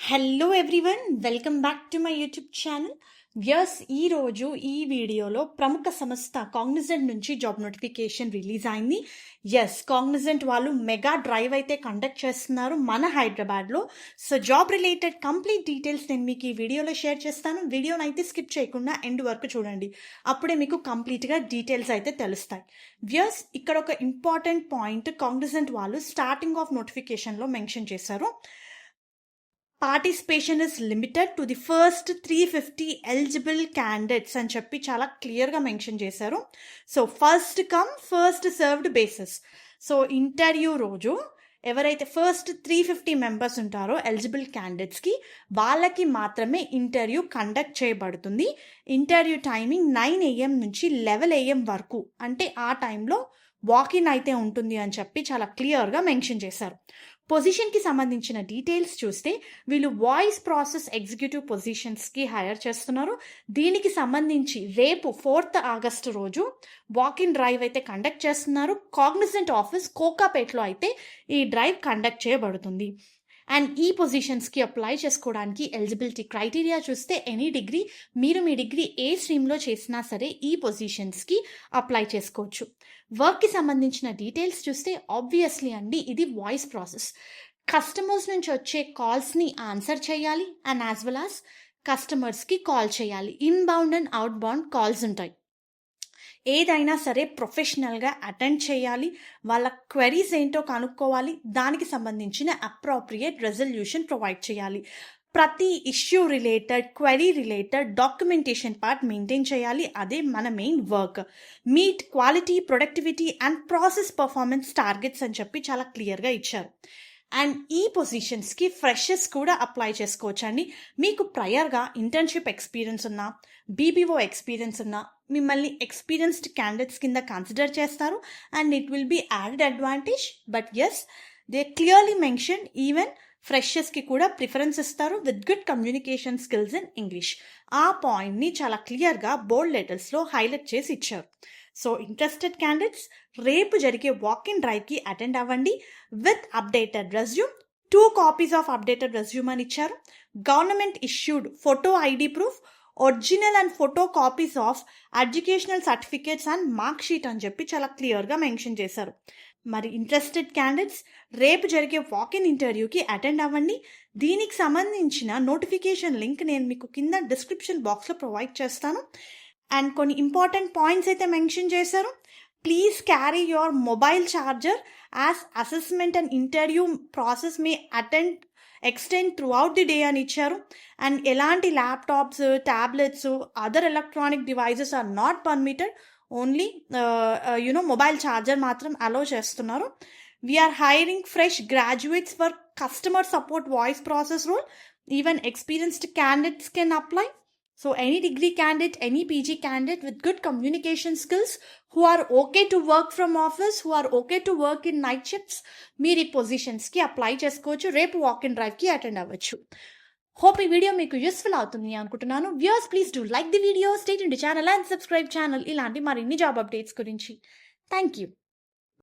Hello everyone, welcome back to my YouTube channel. ఈరోజు ఈ వీడియోలో ప్రముఖ సంస్థ కాగ్నిజెంట్ నుంచి జాబ్ నోటిఫికేషన్ రిలీజ్ అయింది. కాగ్నిజెంట్ వాళ్ళు మెగా డ్రైవ్ అయితే కండక్ట్ చేస్తున్నారు మన హైదరాబాద్లో. So job related complete details నేను మీకు ఈ వీడియోలో షేర్ చేస్తాను. వీడియోని అయితే స్కిప్ చేయకుండా ఎండ్ వరకు చూడండి, అప్పుడే మీకు కంప్లీట్గా డీటెయిల్స్ అయితే తెలుస్తాయి. ఇక్కడ ఒక ఇంపార్టెంట్ పాయింట్ కాగ్నిజెంట్ వాళ్ళు స్టార్టింగ్ ఆఫ్ నోటిఫికేషన్లో మెన్షన్ చేశారు. Participation is limited to the first 350 eligible candidates అని చెప్పి చాలా క్లియర్గా మెన్షన్ చేశారు. So first come first served basis. So interview రోజు ఎవరైతే ఫస్ట్ 350 మెంబర్స్ ఉంటారో ఎలిజిబుల్ క్యాండిడేట్స్కి, వాళ్ళకి మాత్రమే ఇంటర్వ్యూ కండక్ట్ చేయబడుతుంది. ఇంటర్వ్యూ టైమింగ్ 9 AM నుంచి 11 AM వరకు, అంటే ఆ టైంలో వాకిన్ అయితే ఉంటుంది అని చెప్పి చాలా క్లియర్గా మెన్షన్ చేశారు. పొజిషన్కి సంబంధించిన డీటెయిల్స్ చూస్తే వీళ్ళు వాయిస్ ప్రాసెస్ ఎగ్జిక్యూటివ్ పొజిషన్స్కి హైర్ చేస్తున్నారు. దీనికి సంబంధించి రేపు 4th August రోజు వాకిన్ డ్రైవ్ అయితే కండక్ట్ చేస్తున్నారు. కాగ్నిజెంట్ ఆఫీస్ కోకాపేట్లో అయితే ఈ డ్రైవ్ కండక్ట్ చేయబడుతుంది. అండ్ ఈ పొజిషన్స్కి అప్లై చేసుకోవడానికి ఎలిజిబిలిటీ క్రైటీరియా చూస్తే ఎనీ డిగ్రీ, మీరు మీ డిగ్రీ ఏ స్ట్రీమ్లో చేసినా సరే ఈ పొజిషన్స్కి అప్లై చేసుకోవచ్చు. వర్క్కి సంబంధించిన డీటెయిల్స్ చూస్తే ఆబ్వియస్లీ అండి, ఇది వాయిస్ ప్రాసెస్. కస్టమర్స్ నుంచి వచ్చే కాల్స్ని ఆన్సర్ చేయాలి అండ్ యాజ్ వెల్ యాజ్ కస్టమర్స్కి కాల్ చేయాలి. ఇన్బౌండ్ అండ్ అవుట్బౌండ్ కాల్స్ ఉంటాయి. ఏదైనా సరే ప్రొఫెషనల్గా అటెండ్ చేయాలి, వాళ్ళ క్వెరీస్ ఏంటో కనుక్కోవాలి, దానికి సంబంధించిన అప్రోప్రియేట్ రెజల్యూషన్ ప్రొవైడ్ చేయాలి. ప్రతి issue related, query related documentation part maintain చేయాలి. అదే మన main work. Meet quality, productivity and process performance targets అని చెప్పి చాలా క్లియర్గా ఇచ్చారు. అండ్ ఈ పొజిషన్స్కి ఫ్రెషర్స్ కూడా అప్లై చేసుకోవచ్చండి. మీకు ప్రయర్గా ఇంటర్న్షిప్ ఎక్స్పీరియన్స్ ఉన్నా, బీబీఓ ఎక్స్పీరియన్స్ ఉన్నా మిమ్మల్ని ఎక్స్పీరియన్స్డ్ క్యాండిడేట్స్ కింద కన్సిడర్ చేస్తారు and it will be added advantage. But they clearly mention even ఫ్రెషర్స్కి కూడా ప్రిఫరెన్స్ ఇస్తారు with good communication skills in English. ఆ పాయింట్ని చాలా క్లియర్గా బోల్డ్ లెటర్స్లో హైలైట్ చేసి ఇచ్చారు. సో ఇంట్రెస్టెడ్ క్యాండిడేట్స్ రేపు జరిగే వాకిన్ డ్రైవ్కి అటెండ్ అవ్వండి with updated resume. 2 copies of updated resume అని ఇచ్చారు. Government issued photo ID proof, original and photo copies of educational certificates and mark sheet అని చెప్పి చాలా క్లియర్గా మెన్షన్ చేశారు. మరి ఇంట్రెస్టెడ్ క్యాండిడేట్స్ రేపు జరిగే వాకిన్ ఇంటర్వ్యూకి అటెండ్ అవ్వండి. దీనికి సంబంధించిన నోటిఫికేషన్ లింక్ నేను మీకు కింద డిస్క్రిప్షన్ బాక్స్లో ప్రొవైడ్ చేస్తాను. అండ్ కొన్ని ఇంపార్టెంట్ పాయింట్స్ అయితే మెన్షన్ చేశారు. Please carry your mobile charger as assessment and interview process may extend throughout the day అని ఇచ్చారు. అండ్ ఎలాంటి laptops, tablets, other electronic devices are not permitted. Only mobile charger మాత్రం allow చేస్తున్నారు. We're hiring fresh graduates for customer support voice process role. Even experienced candidates can apply. So any degree candidate, any PG candidate with good communication skills, who are okay to work from office, who are okay to work in night shifts, మీరు ఈ పొజిషన్స్కి apply చేసుకోవచ్చు. రేపు walk in డ్రైవ్కి attend అవ్వచ్చు. Hope ఈ video మీకు useful అవుతుంది అనుకుంటున్నాను. Viewers, please do like the video, stay tuned channel and subscribe channel ఇలాంటి మరిన్ని జాబ్ అప్డేట్స్ గురించి. Thank you.